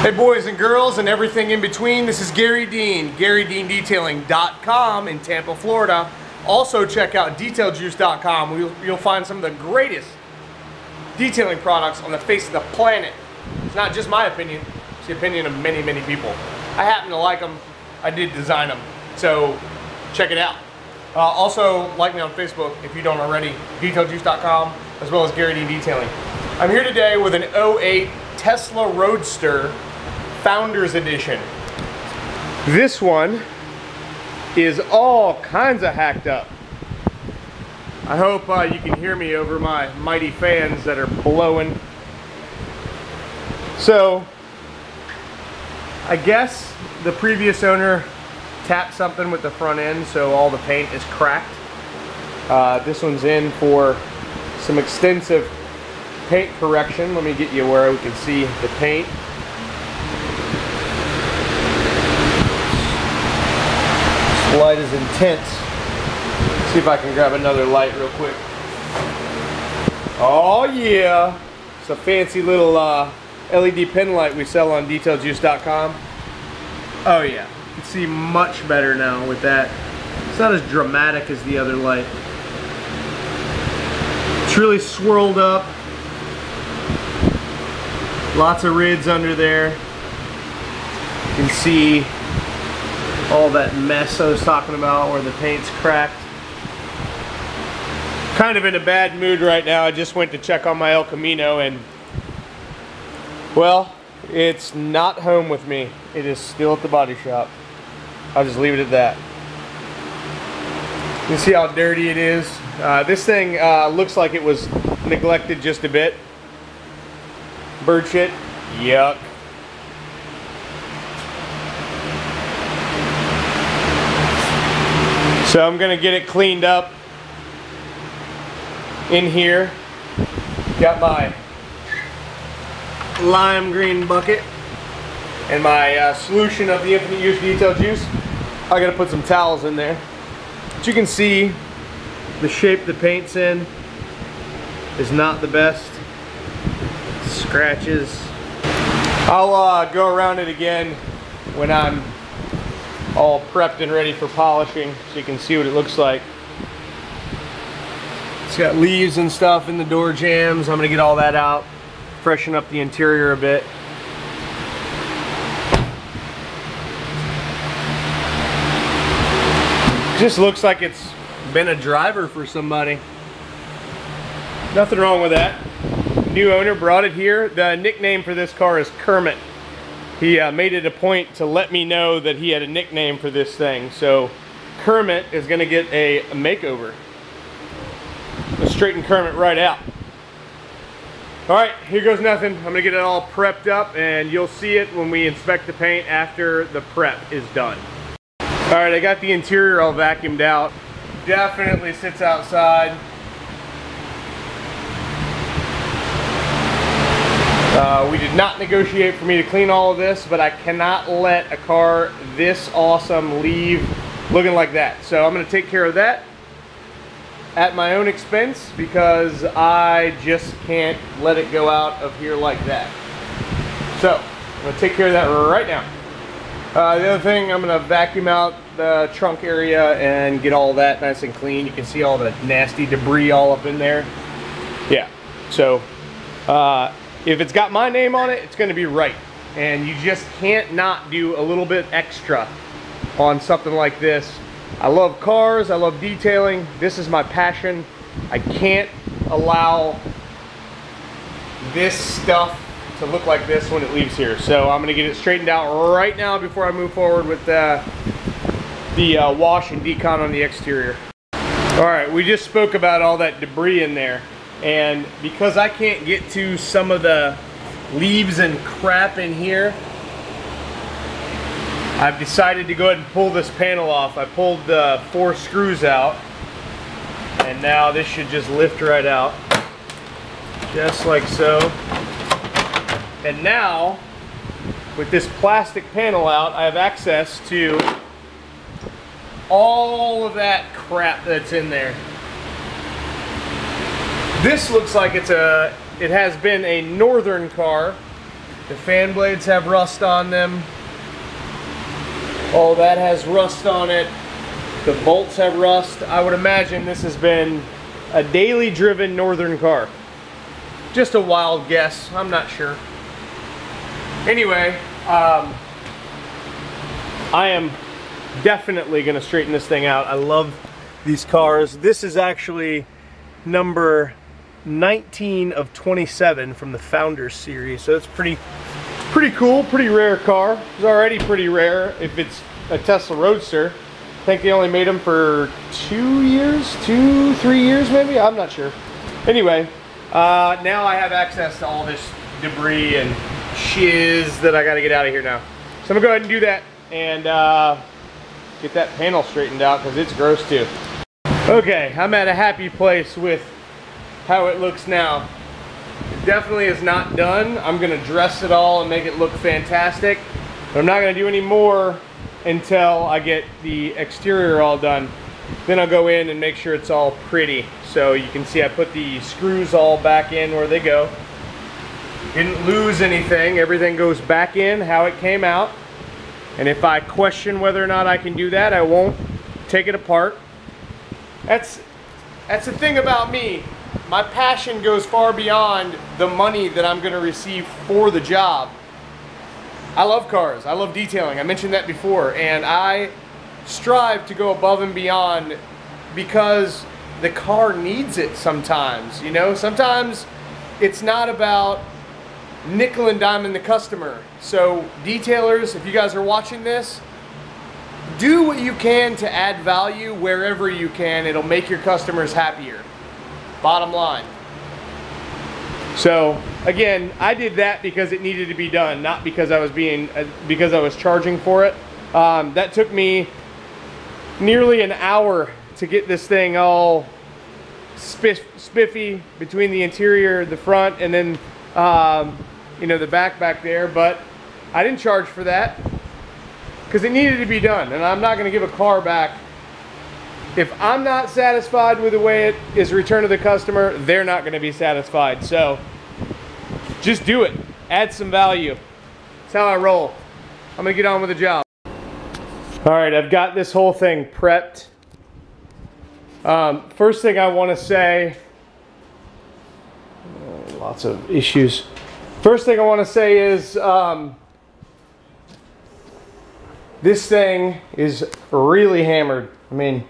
Hey boys and girls and everything in between, this is Gary Dean, GaryDeanDetailing.com in Tampa, Florida. Also check out DetailJuice.com. You'll find some of the greatest detailing products on the face of the planet. It's not just my opinion, it's the opinion of many, many people. I happen to like them, I did design them, so check it out. Also like me on Facebook if you don't already, DetailJuice.com as well as Garry Dean Detailing. I'm here today with an 08 Tesla Roadster Founders Edition. This one is all kinds of hacked up. I hope you can hear me over my mighty fans that are blowing. So, I guess the previous owner tapped something with the front end, so all the paint is cracked. This one's in for some extensive paint correction. Let me get you where we can see the paint. This light is intense. Let's see if I can grab another light real quick. Oh yeah, it's a fancy little LED pen light we sell on DetailJuice.com. Oh yeah, you can see much better now with that. It's not as dramatic as the other light. It's really swirled up. Lots of rids under there. You can see all that mess I was talking about where the paint's cracked. Kind of in a bad mood right now. I just went to check on my El Camino and, well, it's not home with me. It is still at the body shop. I'll just leave it at that. You can see how dirty it is. This thing looks like it was neglected just a bit. Bird shit, yuck. So I'm gonna get it cleaned up in here. Got my lime green bucket and my solution of the infinite use detail juice. I gotta put some towels in there. But you can see the shape the paint's in is not the best. Scratches. I'll go around it again when I'm all prepped and ready for polishing so you can see what it looks like. It's got leaves and stuff in the door jambs. I'm gonna get all that out, freshen up the interior a bit. Just looks like it's been a driver for somebody. Nothing wrong with that. New owner brought it here. The nickname for this car is Kermit. He made it a point to let me know that he had a nickname for this thing. So Kermit is going to get a makeover. Let's straighten Kermit right out. Alright, here goes nothing. I'm going to get it all prepped up and you'll see it when we inspect the paint after the prep is done. Alright, I got the interior all vacuumed out. Definitely sits outside. We did not negotiate for me to clean all of this, but I cannot let a car this awesome leave looking like that. So I'm going to take care of that at my own expense because I just can't let it go out of here like that. So I'm going to take care of that right now. The other thing, I'm going to vacuum out the trunk area and get all that nice and clean. You can see all the nasty debris all up in there. Yeah, so if it's got my name on it, it's going to be right. And you just can't not do a little bit extra on something like this. I love cars, I love detailing. This is my passion. I can't allow this stuff to look like this when it leaves here. So I'm going to get it straightened out right now before I move forward with the wash and decon on the exterior. Alright, we just spoke about all that debris in there. And because I can't get to some of the leaves and crap in here, I've decided to go ahead and pull this panel off. I pulled the 4 screws out and now this should just lift right out. Just like so. And now, with this plastic panel out, I have access to all of that crap that's in there. This looks like it has been a northern car The fan blades have rust on them. All that has rust on it. The bolts have rust. I would imagine this has been a daily driven northern car. Just a wild guess, I'm not sure. Anyway, I am definitely gonna straighten this thing out. I love these cars. This is actually number 19 of 27 from the Founders series, so it's pretty cool, pretty rare car. It's already pretty rare if it's a Tesla Roadster. I think they only made them for 2 years, 3 years maybe, I'm not sure. Anyway, now I have access to all this debris and shiz that I gotta get out of here now. So I'm gonna go ahead and do that and get that panel straightened out because it's gross too. Okay, I'm at a happy place with how it looks now. It definitely is not done. I'm gonna dress it all and make it look fantastic, but I'm not gonna do any more until I get the exterior all done. Then I'll go in and make sure it's all pretty. So you can see I put the screws all back in where they go. Didn't lose anything. Everything goes back in how it came out. And if I question whether or not I can do that, I won't take it apart. That's the thing about me. My passion goes far beyond the money that I'm gonna receive for the job. I love cars, I love detailing, I mentioned that before, and I strive to go above and beyond because the car needs it sometimes, you know? Sometimes it's not about nickel and diming the customer. So detailers, if you guys are watching this, do what you can to add value wherever you can. It'll make your customers happier. Bottom line. So again, I did that because it needed to be done, not because I was charging for it. That took me nearly an hour to get this thing all spiffy between the interior, the front, and then you know, the back there. But I didn't charge for that because it needed to be done, and I'm not going to give a car back. If I'm not satisfied with the way it is returned to the customer, they're not going to be satisfied. So just do it. Add some value. That's how I roll. I'm going to get on with the job. All right, I've got this whole thing prepped. First thing I want to say, lots of issues. First thing I want to say is this thing is really hammered. I mean,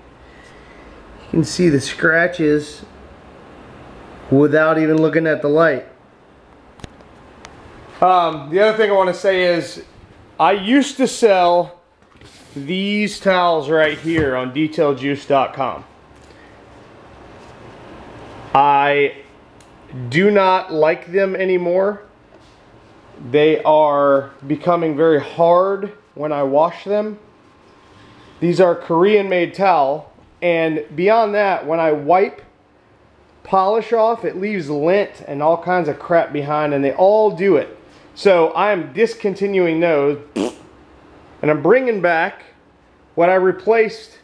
you can see the scratches without even looking at the light. The other thing I want to say is I used to sell these towels right here on detailjuice.com. I do not like them anymore. They are becoming very hard when I wash them. These are Korean made towel, and beyond that, when I wipe polish off, it leaves lint and all kinds of crap behind, and they all do it. So I am discontinuing those, and I'm bringing back what I replaced.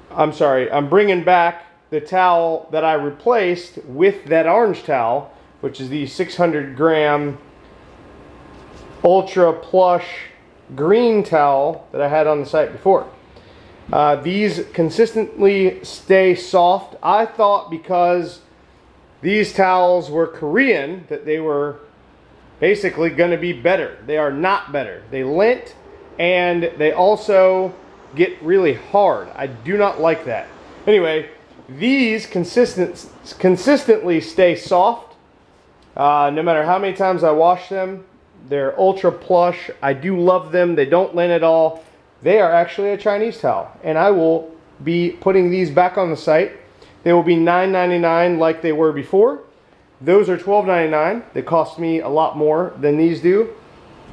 I'm sorry, I'm bringing back the towel that I replaced with that orange towel, which is the 600 gram ultra plush green towel that I had on the site before. These consistently stay soft. I thought because these towels were Korean that they were basically going to be better. They are not better. They lint and they also get really hard. I do not like that. Anyway, these consistently stay soft. No matter how many times I wash them. They're ultra plush. I do love them. They don't lint at all. They are actually a Chinese towel, and I will be putting these back on the site. They will be $9.99 like they were before. Those are $12.99. They cost me a lot more than these do.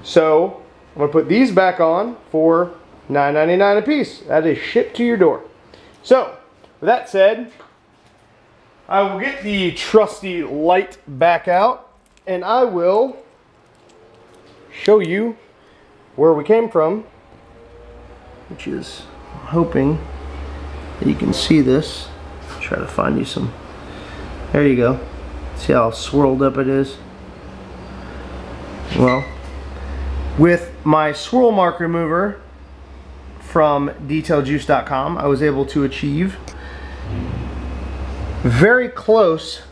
So I'm going to put these back on for $9.99 a piece. That is shipped to your door. So with that said, I will get the trusty light back out, and I will show you where we came from, which is, I'm hoping that you can see this. Try to find you some. There you go. See how swirled up it is? Well, with my swirl mark remover from detailjuice.com, I was able to achieve very close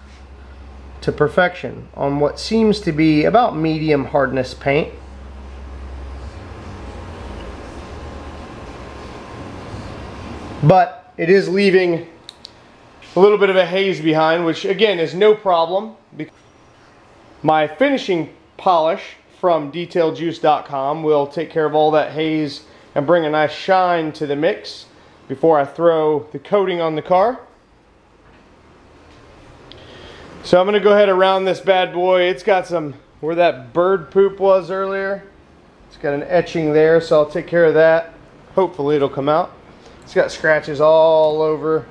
to perfection on what seems to be about medium hardness paint. But it is leaving a little bit of a haze behind, which again is no problem. My finishing polish from detailjuice.com will take care of all that haze and bring a nice shine to the mix before I throw the coating on the car. So I'm going to go ahead around this bad boy. It's got some, where that bird poop was earlier, it's got an etching there, so I'll take care of that. Hopefully it'll come out. It's got scratches all over.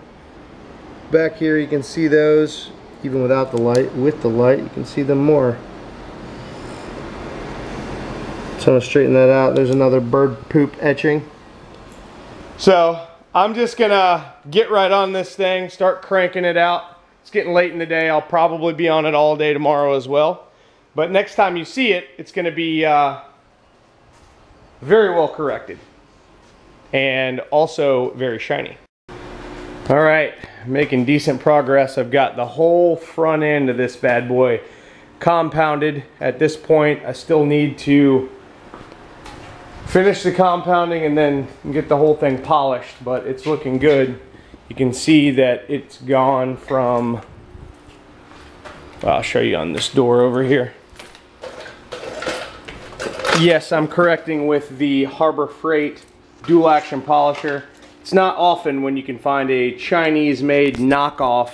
Back here you can see those, even without the light. With the light you can see them more. So I'm going to straighten that out. There's another bird poop etching. So I'm just going to get right on this thing, start cranking it out. It's getting late in the day. I'll probably be on it all day tomorrow as well. But next time you see it, it's going to be very well corrected. And also very shiny. All right, making decent progress. I've got the whole front end of this bad boy compounded. At this point, I still need to finish the compounding and then get the whole thing polished, but it's looking good. You can see that it's gone from, well, I'll show you on this door over here. Yes, I'm correcting with the Harbor Freight dual action polisher. It's not often when you can find a Chinese made knockoff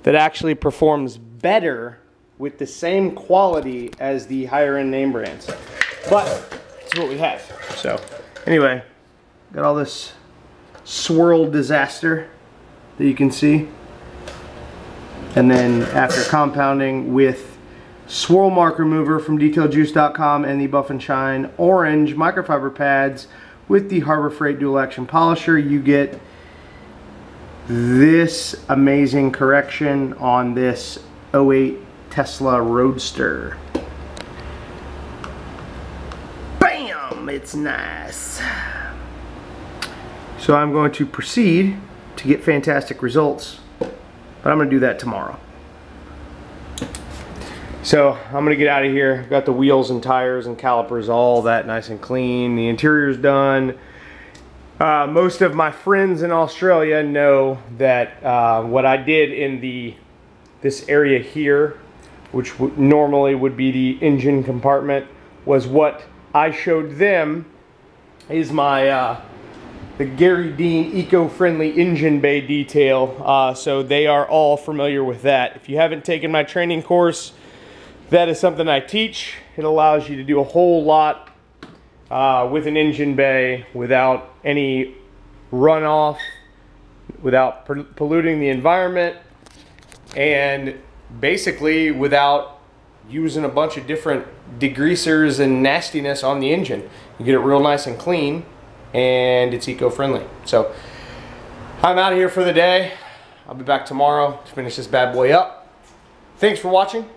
that actually performs better with the same quality as the higher end name brands. But it's what we have. So anyway, got all this swirl disaster that you can see. And then after compounding with swirl mark remover from detailjuice.com and the Buff and Shine orange microfiber pads with the Harbor Freight dual action polisher, you get this amazing correction on this 08 Tesla Roadster. Bam! It's nice. So I'm going to proceed to get fantastic results, but I'm going to do that tomorrow. So I'm going to get out of here. Got the wheels and tires and calipers, all that nice and clean. The interior's done. Most of my friends in Australia know that what I did in this area here, which normally would be the engine compartment, was what I showed them is my the Garry eco-friendly engine bay detail. So they are all familiar with that. If you haven't taken my training course, that is something I teach. It allows you to do a whole lot with an engine bay without any runoff, without polluting the environment, and basically without using a bunch of different degreasers and nastiness on the engine. You get it real nice and clean, and it's eco-friendly. So I'm out of here for the day. I'll be back tomorrow to finish this bad boy up. Thanks for watching.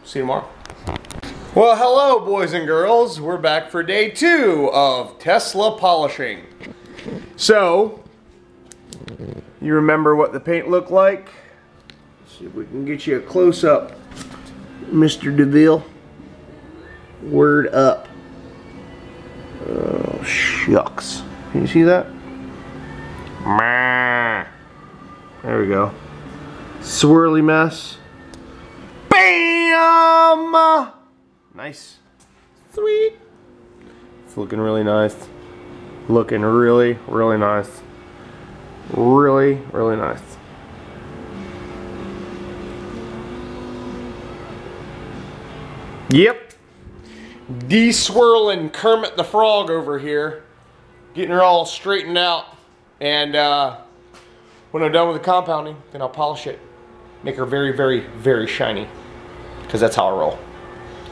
See you tomorrow. Well, hello boys and girls. We're back for day 2 of Tesla polishing. So, you remember what the paint looked like? Let's see if we can get you a close-up, Mr. DeVille. Word up. Oh, shucks. Can you see that? There we go. Swirly mess. Bam! Nice. Sweet. It's looking really nice. Looking really, really nice. Really, really nice. Yep. De-swirling Kermit the Frog over here. Getting her all straightened out. And when I'm done with the compounding, then I'll polish it. Make her very, very, very shiny. Because that's how I roll.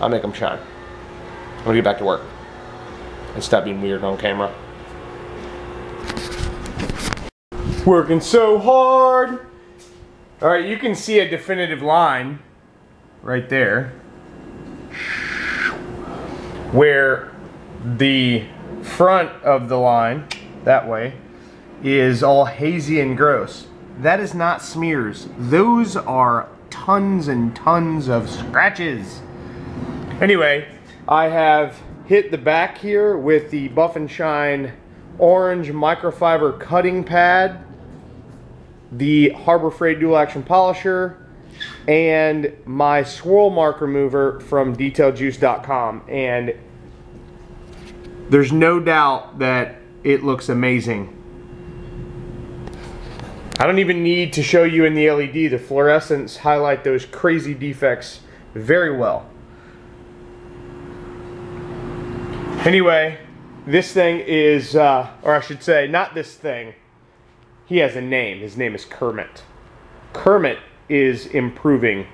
I'll make them shine. I'm gonna get back to work. And stop being weird on camera. Working so hard. Alright, you can see a definitive line right there. where the front of the line, that way, is all hazy and gross. That is not smears. Those are tons and tons of scratches. Anyway, I have hit the back here with the Buff and Shine orange microfiber cutting pad, the Harbor Freight dual action polisher, and my swirl mark remover from detailjuice.com, and there's no doubt that it looks amazing. I don't even need to show you in the LED. The fluorescents highlight those crazy defects very well. Anyway, this thing is, or I should say, not this thing. He has a name. His name is Kermit. Kermit is improving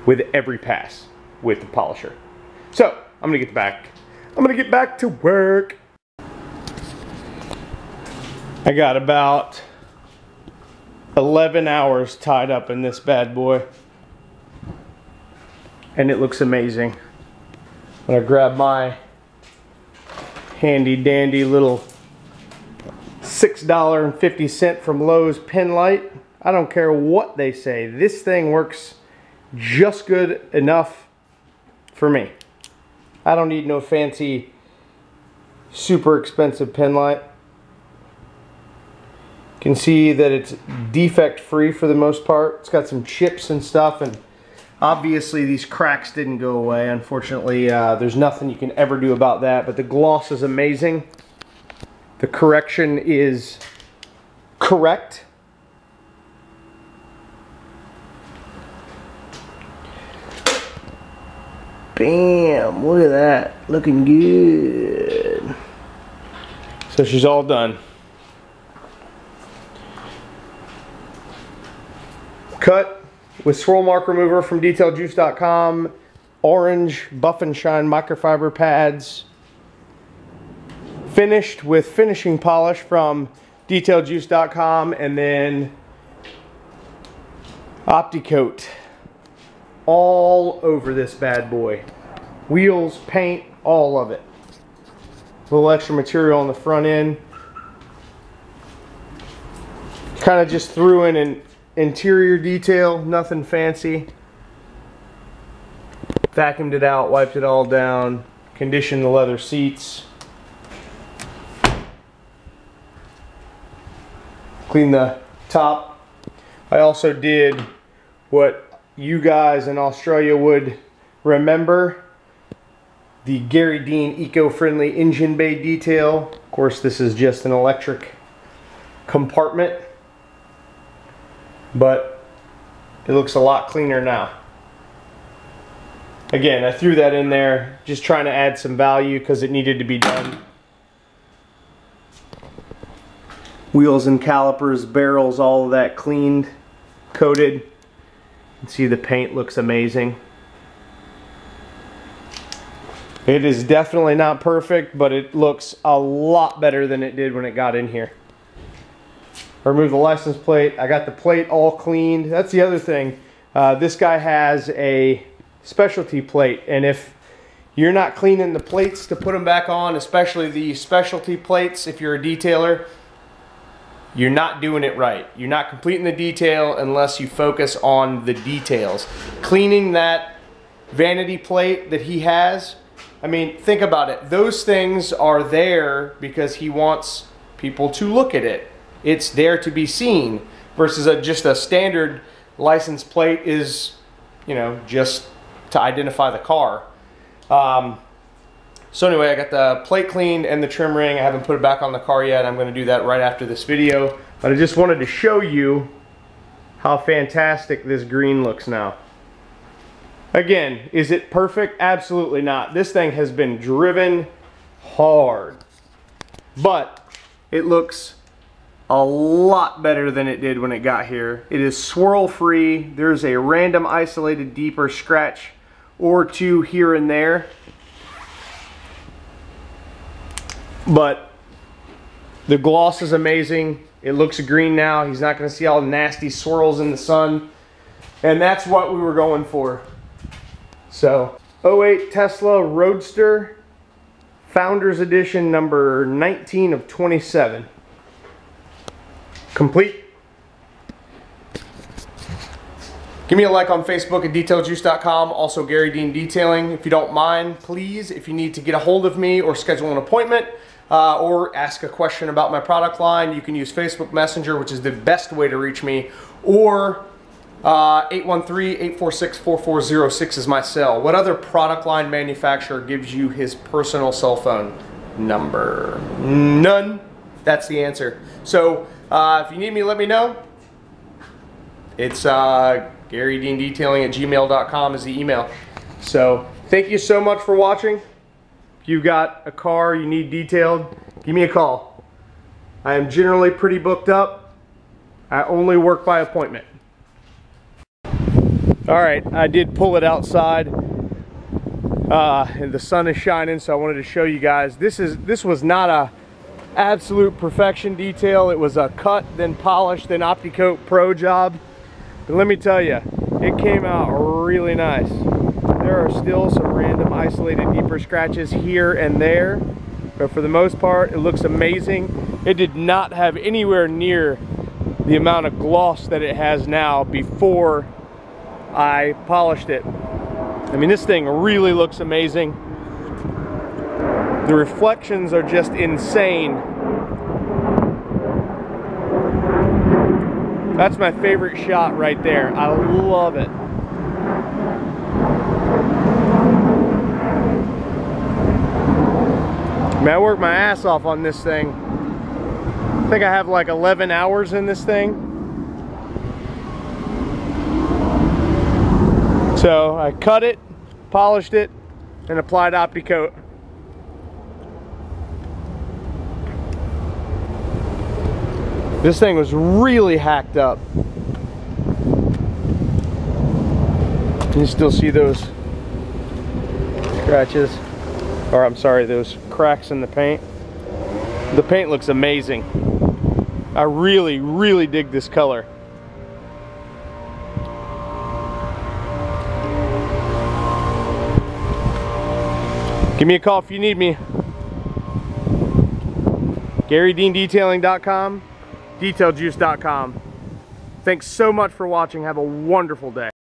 with every pass with the polisher. So, I'm gonna get back to work. I got about 11 hours tied up in this bad boy, and it looks amazing. I'm gonna grab my handy dandy little $6.50 from Lowe's pen light. I don't care what they say, this thing works just good enough for me. I don't need no fancy, super expensive pen light. You can see that it's defect free for the most part. It's got some chips and stuff, and obviously these cracks didn't go away. Unfortunately, there's nothing you can ever do about that, but the gloss is amazing. The correction is correct. Bam, look at that, looking good. So she's all done. Cut with swirl mark remover from detailjuice.com, orange Buff and Shine microfiber pads, finished with finishing polish from detailjuice.com, and then OptiCoat all over this bad boy. Wheels, paint, all of it. A little extra material on the front end. Kind of just threw in an interior detail, nothing fancy. Vacuumed it out, wiped it all down, conditioned the leather seats. Cleaned the top. I also did what you guys in Australia would remember, the Garry eco-friendly engine bay detail. Of course, this is just an electric compartment, but it looks a lot cleaner now. Again, I threw that in there just trying to add some value because it needed to be done. Wheels and calipers, barrels, all of that cleaned, coated. You can see the paint looks amazing. It is definitely not perfect, but it looks a lot better than it did when it got in here. I removed the license plate. I got the plate all cleaned. That's the other thing. This guy has a specialty plate, and if you're not cleaning the plates to put them back on, especially the specialty plates, if you're a detailer, you're not doing it right. You're not completing the detail unless you focus on the details. Cleaning that vanity plate that he has, I mean, think about it. Those things are there because he wants people to look at it. It's there to be seen, versus just a standard license plate is, you know, just to identify the car. So anyway, I got the plate cleaned and the trim ring. I haven't put it back on the car yet. I'm going to do that right after this video. But I just wanted to show you how fantastic this green looks now. Again, is it perfect? Absolutely not. This thing has been driven hard. But it looks a lot better than it did when it got here. It is swirl free. There's a random isolated deeper scratch or two here and there. But the gloss is amazing. It looks green now. He's not going to see all the nasty swirls in the sun. And that's what we were going for. So '08 Tesla Roadster, Founders Edition, number 19 of 27. Complete. Give me a like on Facebook at DetailJuice.com, also Garry Dean Detailing. If you don't mind, please, if you need to get a hold of me or schedule an appointment or ask a question about my product line, you can use Facebook Messenger, which is the best way to reach me, or 813-846-4406 is my cell. What other product line manufacturer gives you his personal cell phone number? None. That's the answer. So if you need me, let me know. It's GarryDeanDetailing@gmail.com is the email. So thank you so much for watching. If you've got a car you need detailed, give me a call. I am generally pretty booked up. I only work by appointment. Alright, I did pull it outside and the sun is shining, so I wanted to show you guys. This was not a absolute perfection detail. It was a cut, then polished, then OptiCoat Pro job. But let me tell you, it came out really nice. There are still some random isolated deeper scratches here and there, but for the most part, it looks amazing. It did not have anywhere near the amount of gloss that it has now before I polished it. I mean, this thing really looks amazing. The reflections are just insane. That's my favorite shot right there. I love it. I mean, I worked my ass off on this thing. I think I have like 11 hours in this thing. So I cut it, polished it, and applied OptiCoat. This thing was really hacked up. You still see those scratches, or I'm sorry, those cracks in the paint. The paint looks amazing. I really, really dig this color. Give me a call if you need me. GarryDeanDetailing.com, DetailJuice.com. Thanks so much for watching. Have a wonderful day.